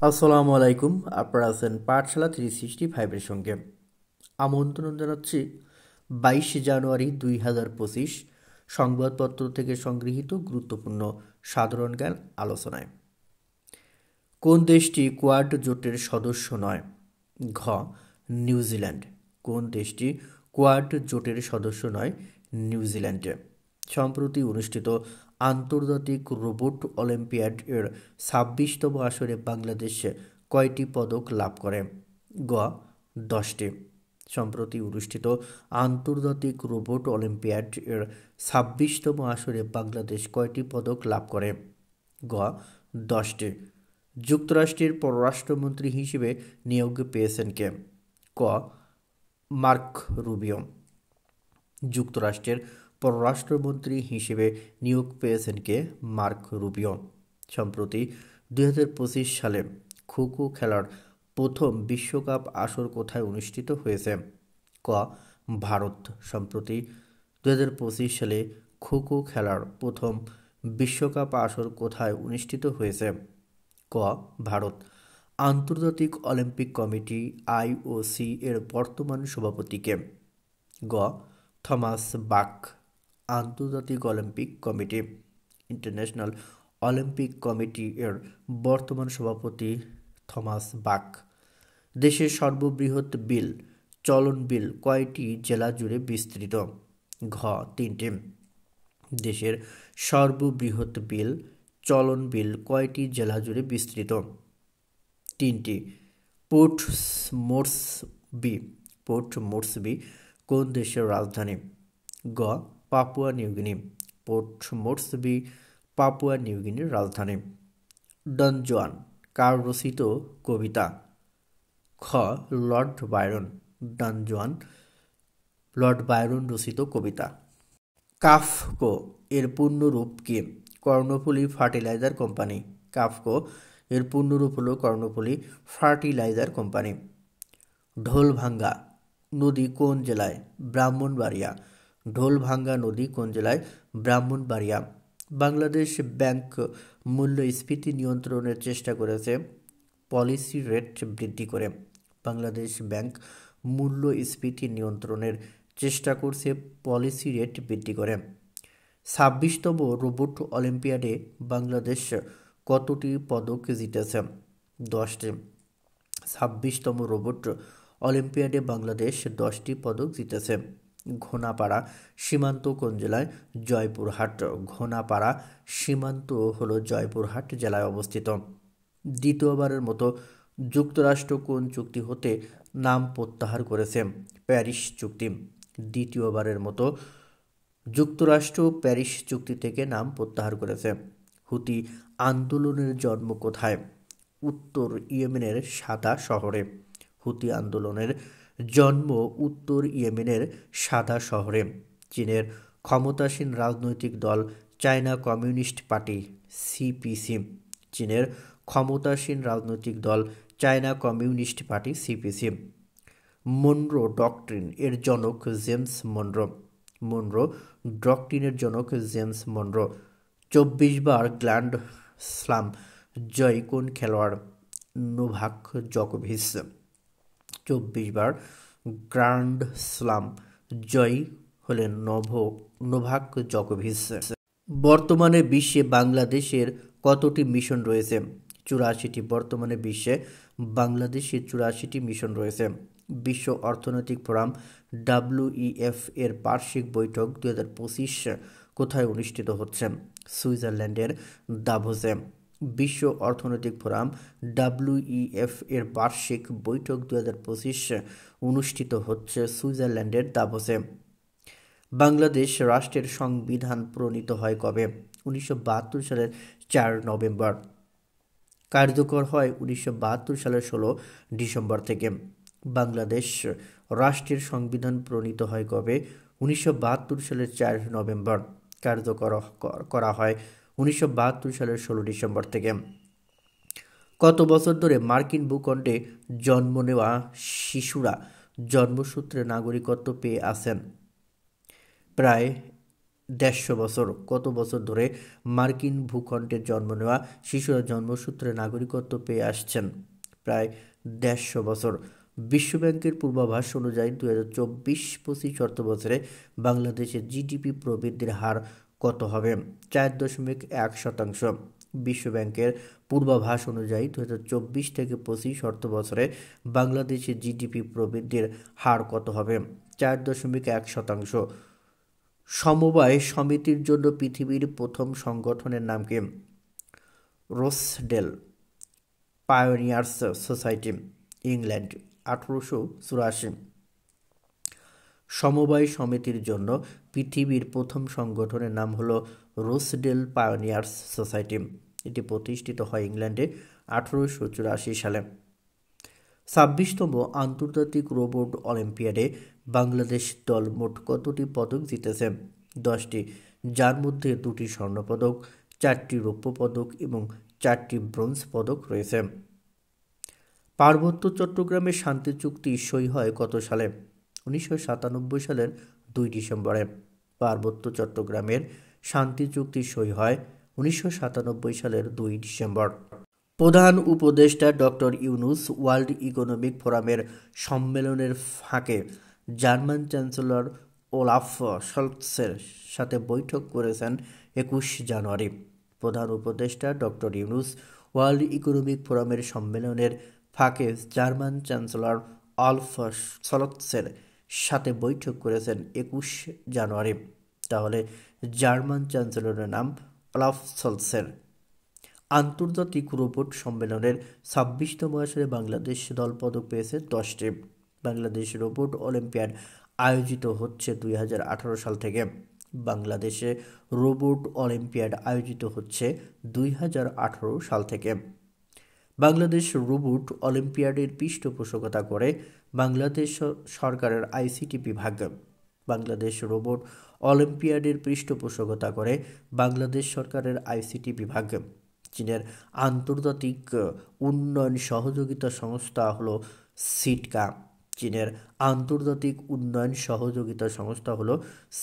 আসসালামু আলাইকুম। আপনারা আছেন পাঠশালা 365 এর সঙ্গে। আমন্ত্রণ জানাচ্ছি 22 জানুয়ারি 2025 সংবাদপত্র থেকে সংগৃহীত গুরুত্বপূর্ণ সাধারণ জ্ঞান আলোচনায়। কোন দেশটি কোয়াড জোটের সদস্য নয়? ঘ. নিউজিল্যান্ড। কোন দেশটি কোয়াড জোটের সদস্য নয়? নিউজিল্যান্ডে। সম্প্রতি অনুষ্ঠিত আন্তর্জাতিক রোবট অলিম্পিয়াড এর 26তম আসরে বাংলাদেশ কয়টি পদক লাভ করে? গ. 10টি। সম্প্রতি অনুষ্ঠিত আন্তর্জাতিক রোবট অলিম্পিয়াড এর 26তম আসরে বাংলাদেশ কয়টি পদক লাভ করে? গ. 10টি। যুক্তরাষ্ট্রের পররাষ্ট্রমন্ত্রী হিসেবে নিয়োগ পেয়েছেন কে? ক. Mark Rubio. যুক্তরাষ্ট্রের পররাষ্ট্রমন্ত্রী হিসেবে নিয়োগ পেয়েছেন কে? Mark Rubio. সম্প্রতি 2025 সালে খো-খো খেলার প্রথম বিশ্বকাপ আসর কোথায় অনুষ্ঠিত হয়েছে? ক. ভারত। সম্প্রতি 2025 সালে খো-খো খেলার প্রথম বিশ্বকাপ আসর কোথায় অনুষ্ঠিত হয়েছে? ক. ভারত। আন্তর্জাতিক অলিম্পিক কমিটি IOC এর বর্তমান সভাপতি কে? গ. থমাস বাক। আন্তর্জাতিক Olympic committee international Olympic committee এর বর্তমান সভাপতি থমাস বাক। দেশের সর্ববৃহৎ বিল চলন বিল কয়টি জেলা জুড়ে বিস্তৃত? ঘ. 3টি। দেশের সর্ববৃহৎ বিল চলন বিল কয়টি জেলা জুড়ে বিস্তৃত? 3টি। পোর্ট মোরসবি কোন দেশের রাজধানী? গ. Papua New Guinea. Port Moresby Papua নিউগিনির রাজধানী। ডন জুয়ান কার রচিত কবিতা? খ. Lord Byron. Don Juan Lord Byron রচিত কবিতা। কাফকো এর পূর্ণরূপ কি? Karnaphuli fertiliser company. কাফকো এর পূর্ণরূপ হল কর্ণফুলী ফার্টিলাইজার কোম্পানি। ঢোলভাঙ্গা নদী কোন জেলায়? ব্রাহ্মণবাড়িয়া। ঢোলভাঙ্গা নদী কোন জেলায়? ব্রাহ্মণবাড়িয়া। বাংলাদেশ ব্যাংক মূল্যস্ফীতি নিয়ন্ত্রণের চেষ্টা করেছে পলিসি রেট বৃদ্ধি করে। বাংলাদেশ ব্যাংক মূল্যস্ফীতি নিয়ন্ত্রণের চেষ্টা করছে পলিসি রেট বৃদ্ধি করে। 26তম রোবট অলিম্পিয়াডে বাংলাদেশ কতটি পদক জিতেছে? 10টি। 26তম রোবট অলিম্পিয়াডে বাংলাদেশ 10টি পদক জিতেছে। ঘোনাপাড়া সীমান্ত কোন জেলায়? জয়পুরহাট। ঘোনাপাড়া সীমান্ত হল জয়পুরহাট জেলায় অবস্থিত। দ্বিতীয়বারের মতো যুক্তরাষ্ট্র কোন চুক্তি হতে নাম প্রত্যাহার করেছে? প্যারিস চুক্তি। দ্বিতীয়বারের মতো যুক্তরাষ্ট্র প্যারিস চুক্তি থেকে নাম প্রত্যাহার করেছে। হুতি আন্দোলনের জন্ম কোথায়? উত্তর ইয়েমেনের সাদা শহরে। হুতি আন্দোলনের জন্ম উত্তর ইয়েমেনের সাদা শহরে। চীনের ক্ষমতাসীন রাজনৈতিক দল চায়না কমিউনিস্ট পার্টি CPC। চীনের ক্ষমতাসীন রাজনৈতিক দল China communist party CPC। Munro doctrine এর জনক জেমস মনরো। মনরো ডক্ট্রিনের জনক জেমস মনরো। 24 বার গ্র্যান্ড স্লাম জয়ী কোন খেলোয়াড়? নোভাক জকোভিচ। 24 বার গ্র্যান্ড স্লাম জয়ী হলেন নোভাক জকোভিচ। বর্তমানে বিশ্বে বাংলাদেশের কতটি মিশন রয়েছে? 84টি। বর্তমানে বিশ্বে বাংলাদেশের 84টি মিশন রয়েছে। বিশ্ব অর্থনৈতিক ফোরাম WEF এর বার্ষিক বৈঠক 2025 কোথায় অনুষ্ঠিত হচ্ছে? সুইজারল্যান্ডের দাভোসে। বিশ্ব অর্থনৈতিক ফোরাম WEF এর বার্ষিক বৈঠক 2025 অনুষ্ঠিত হচ্ছে সুইজারল্যান্ডের দাভোসে। বাংলাদেশ রাষ্ট্রের সংবিধান প্রণীত হয় কবে? 1972 সালের 4 নভেম্বর। কার্যকর হয় 1972 সালের 16 ডিসেম্বর থেকে। বাংলাদেশ রাষ্ট্রের সংবিধান প্রণীত হয় কবে? 1972 সালের 4 নভেম্বর। কার্যকর করা হয় 1972 সালের 16 ডিসেম্বর থেকে। কত বছর ধরে মার্কিন ভূখণ্ডে জন্ম নেওয়া শিশুরা জন্মসূত্রে নাগরিকত্ব পেয়ে আছেন? প্রায় 150 বছর। কত বছর ধরে মার্কিন ভূখণ্ডে জন্ম নেওয়া শিশুরা জন্মসূত্রে নাগরিকত্ব পেয়ে আসছেন? প্রায় 150 বছর। বিশ্বব্যাংকের পূর্বাভাস অনুযায়ী 2024-25 অর্থবছরে বাংলাদেশের জিডিপি প্রবৃদ্ধির হার কত হবে? 4.1%। বিশ্বব্যাংকের পূর্বাভাস অনুযায়ী 2024 থেকে 25 অর্থবছরে বাংলাদেশের জিডিপি প্রবৃদ্ধির হার কত হবে? 4.1%। সমবায় সমিতির জন্য পৃথিবীর প্রথম সংগঠনের নাম কি? রোসডেল পায়োনিয়ার্স সোসাইটি, ইংল্যান্ড, 1884। সমবায় সমিতির জন্য পৃথিবীর প্রথম সংগঠনের নাম হলো রোসডেল পায়োনিয়ার্স সোসাইটি। এটি প্রতিষ্ঠিত হয় ইংল্যান্ডে 1884 সালে। 26তম আন্তর্জাতিক রোবট অলিম্পিয়াডে বাংলাদেশ দল মোট কতটি পদক জিতেছে? 10টি, যার মধ্যে 2টি স্বর্ণপদক, 4টি রৌপ্য পদক এবং 4টি ব্রোঞ্জ পদক রয়েছে। পার্বত্য চট্টগ্রামে শান্তি চুক্তি সই হয় কত সালে? 1997 সালের 2 ডিসেম্বরে। পার্বত্য চট্টগ্রামের শান্তি চুক্তি সই হয় 1997 সালের 2 ডিসেম্বর। প্রধান উপদেষ্টা ডক্টর ইউনূস ওয়ার্ল্ড ইকোনমিক ফোরামের সম্মেলনের ফাঁকে জার্মান চ্যান্সেলর ওলাফ শলৎসের সাথে বৈঠক করেছেন 21 জানুয়ারি। প্রধান উপদেষ্টা ডক্টর ইউনূস ওয়ার্ল্ড ইকোনমিক ফোরামের সম্মেলনের ফাঁকে জার্মান চ্যান্সেলর ওলাফ শলৎসের সাথে বৈঠক করেছেন 21 জানুয়ারি। তাহলে জার্মান চ্যান্সেলরের নাম ওলাফ শলৎসের। আন্তর্জাতিক রোবট সম্মেলনের 26তম আসরে বাংলাদেশ দল পদক পেয়েছে 10টি। বাংলাদেশ রোবট অলিম্পিয়াড আয়োজিত হচ্ছে 2018 সাল থেকে। বাংলাদেশে রোবট অলিম্পিয়াড আয়োজিত হচ্ছে 2018 সাল থেকে। বাংলাদেশ রোবট অলিম্পিয়াডের পৃষ্ঠপোষকতা করে বাংলাদেশ সরকারের আইসিটি বিভাগ। বাংলাদেশ রোবট অলিম্পিয়াডের পৃষ্ঠপোষকতা করে বাংলাদেশ সরকারের আইসিটি বিভাগ। চীনের আন্তর্জাতিক উন্নয়ন সহযোগিতা সংস্থা হলো সিডকা। চীনের আন্তর্জাতিক উন্নয়ন সহযোগিতা সংস্থা হলো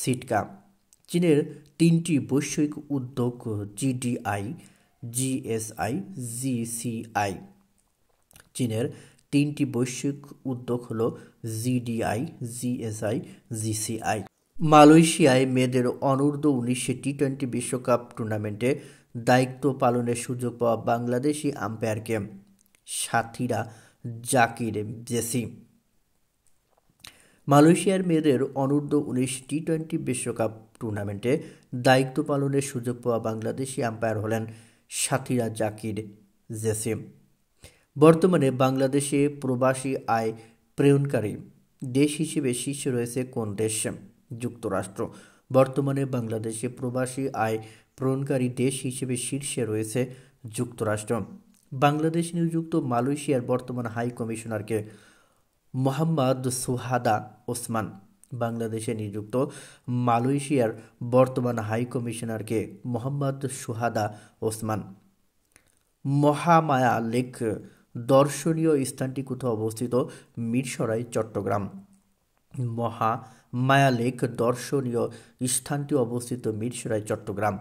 সিডকা। চীনের 3টি বৈশ্বিক উদ্যোগ জিডিআই, জিএসআই, জিসিআই। চীনের 3টি বৈশ্বিক উদ্যোগ হলো জিডিআই, জিএসআই, জিসিআই। মালয়েশিয়ায় মেয়েদের অনূর্ধ্ব-19 টি-20 বিশ্বকাপ টুর্নামেন্টে দায়িত্ব পালনের সুযোগ পাওয়া বাংলাদেশি আম্পায়ারকে? সাথীরা জাকির জেসি। মালয়েশিয়ার মেয়েদের অনূর্ধ্ব-19 টি-20 বিশ্বকাপ টুর্নামেন্টে দায়িত্ব পালনের সুযোগ পাওয়া বাংলাদেশি আম্পায়ার হলেন সাথীরা জাকির জেসি। বর্তমানে বাংলাদেশে প্রবাসী আয় প্রেরণকারী দেশ হিসেবে শীর্ষে রয়েছে কোন দেশ? যুক্তরাষ্ট্র। বর্তমানে বাংলাদেশে প্রবাসী আয় প্রেরণকারী দেশ হিসেবে শীর্ষে রয়েছে যুক্তরাষ্ট্র। বাংলাদেশ নিযুক্ত মালয়েশিয়ার বর্তমান হাই কমিশনারকে? মোহাম্মদ সুহাদা ওসমান। বাংলাদেশে নিযুক্ত মালয়েশিয়ার বর্তমান হাই কমিশনারকে? মোহাম্মদ সুহাদা ওসমান। মহামায়া লেক দর্শনীয় স্থানটি কোথায় অবস্থিত? মিরসরাই, চট্টগ্রাম। মহামায়া লেক দর্শনীয় স্থানটি অবস্থিত মিরসরাই, চট্টগ্রাম।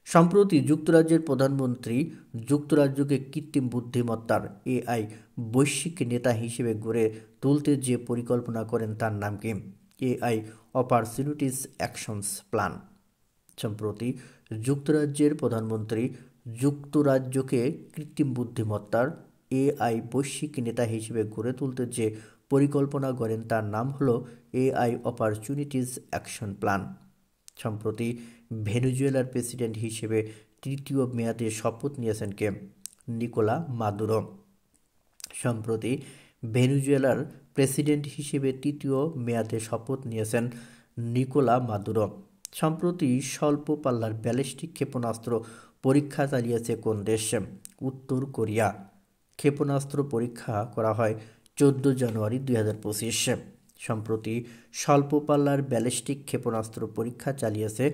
সম্প্রতি যুক্তরাজ্যের প্রধানমন্ত্রী যুক্তরাজ্যকে কৃত্রিম বুদ্ধিমত্তার এআই বৈশ্বিক নেতা হিসেবে গড়ে তুলতে যে পরিকল্পনা করেন তার নাম কি? AI opportunities actions plan. সম্প্রতি যুক্তরাজ্যের প্রধানমন্ত্রী যুক্তরাজ্যকে কৃত্রিম বুদ্ধিমত্তার এআই বৈশ্বিক নেতা হিসেবে গড়ে তুলতে যে পরিকল্পনা করেন তার নাম হলো এআই অপরচুনিটিজ অ্যাকশন প্ল্যান। সম্প্রতি ভেনেজুয়েলার প্রেসিডেন্ট হিসেবে 3য় মেয়াদে শপথ নিয়েছেন কে? Nicolas Maduro. সম্প্রতি ভেনেজুয়েলার প্রেসিডেন্ট হিসেবে 3য় মেয়াদে শপথ নিয়েছেন নিকোলা মাদুরো। সম্প্রতি স্বল্প পাল্লার ব্যালিস্টিক ক্ষেপণাস্ত্র পরীক্ষা চালিয়েছে কোন দেশ? উত্তর কোরিয়া। ক্ষেপণাস্ত্র পরীক্ষা করা হয় 14 জানুয়ারি 2025। সম্প্রতি স্বল্প পাল্লার ব্যালিস্টিক ক্ষেপণাস্ত্র পরীক্ষা চালিয়েছে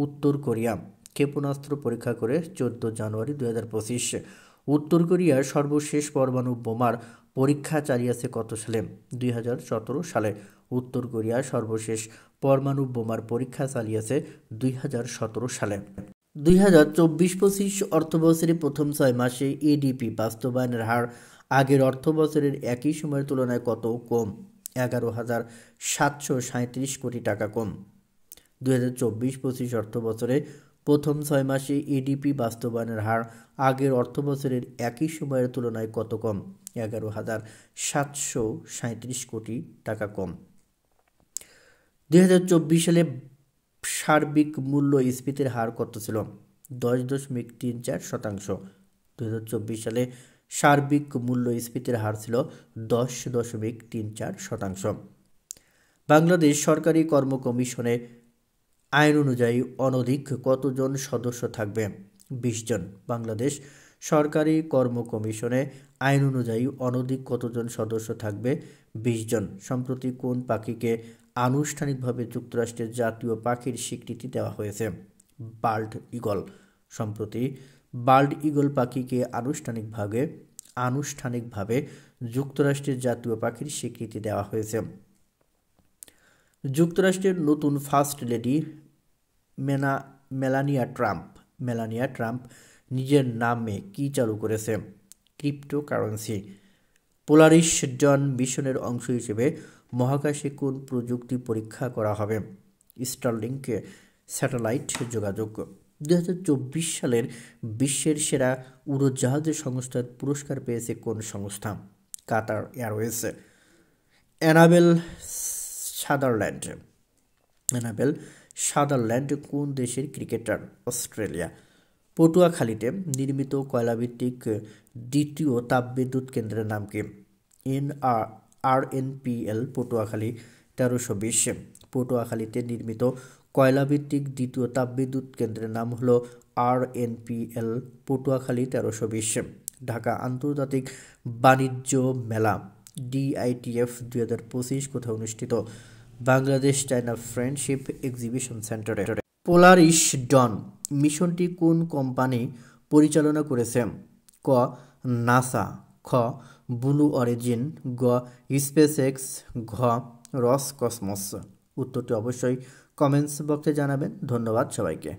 উত্তর কোরিয়া। ক্ষেপণাস্ত্র পরীক্ষা করে 14 জানুয়ারি 2025। উত্তর কোরিয়ার সর্বশেষ পরমাণু বোমার পরীক্ষা চালিয়েছে কত সালে? 2017 সালে। উত্তর কোরিয়ার সর্বশেষ পরমাণু বোমার পরীক্ষা চালিয়েছে 2017 সালে। 2024-25 অর্থবছরে প্রথম 6 মাসে এডিপি বাস্তবায়নের হার আগের অর্থবছরের একই সময়ের তুলনায় কত কম? 11,737 কোটি টাকা কম। 2024-25 অর্থবছরে প্রথম 6 মাসে এডিপি বাস্তবায়নের হার আগের অর্থবছরের একই সময়ের তুলনায় কত কম? 11,737 কোটি টাকা কম। 2024 সালে সার্বিক মূল্যস্ফীতির হার কত ছিল? 10.34%। 2024 সালে সার্বিক মূল্যস্ফীতির হার ছিল 10.34%। বাংলাদেশ সরকারি কর্ম কমিশনে আইন অনুযায়ী অনধিক কতজন সদস্য থাকবে? 20 জন। বাংলাদেশ সরকারি কর্ম কমিশনে আইন অনুযায়ী অনধিক কতজন সদস্য থাকবে? 20 জন। সম্প্রতি কোন পাখিকে আনুষ্ঠানিকভাবে যুক্তরাষ্ট্রের জাতীয় পাখির স্বীকৃতি দেওয়া হয়েছে? Bald eagle. সম্প্রতি বাল্ড ঈগল পাখিকে আনুষ্ঠানিকভাবে যুক্তরাষ্ট্রের জাতীয় পাখির স্বীকৃতি দেওয়া হয়েছে। যুক্তরাষ্ট্রের নতুন ফার্স্ট লেডি মেলানিয়া ট্রাম্প নিজের নামে কি চালু করেছে? ক্রিপ্টোকারেন্সি। পোলারিস ডন মিশনের অংশ হিসেবে মহাকাশে কোন প্রযুক্তি পরীক্ষা করা হবে? স্টারলিংক স্যাটেলাইট যোগাযোগ। 2024 সালের বিশ্বের সেরা উড়োজাহাজের সংস্থার পুরস্কার পেয়েছে কোন সংস্থা? Qatar Airways. অ্যানাবেল সাদারল্যান্ড কোন দেশের ক্রিকেটার? অস্ট্রেলিয়া। পটুয়াখালীতে নির্মিত কয়লাভিত্তিক দ্বিতীয় তাপবিদ্যুৎ কেন্দ্রের নাম কি? RNPL পটুয়াখালী 1320। পটুয়াখালীতে নির্মিত কয়লাভিত্তিক দ্বিতীয় তাপবিদ্যুৎ কেন্দ্রের নাম হলো RNPL পটুয়াখালী 1320। ঢাকা আন্তর্জাতিক বাণিজ্য মেলা DITF 2025 কোথায় অনুষ্ঠিত? বাংলাদেশ চায়না ফ্রেন্ডশিপ এক্সিবিশন সেন্টারে। পোলারিস ডন মিশনটি কোন কোম্পানি পরিচালনা করেছে? ক নাসা, খ ব্লু অরিজিন, গ স্পেসএক্স, ঘ রসকসমস। উত্তরটি অবশ্যই কমেন্টস বক্সে জানাবেন। ধন্যবাদ সবাইকে।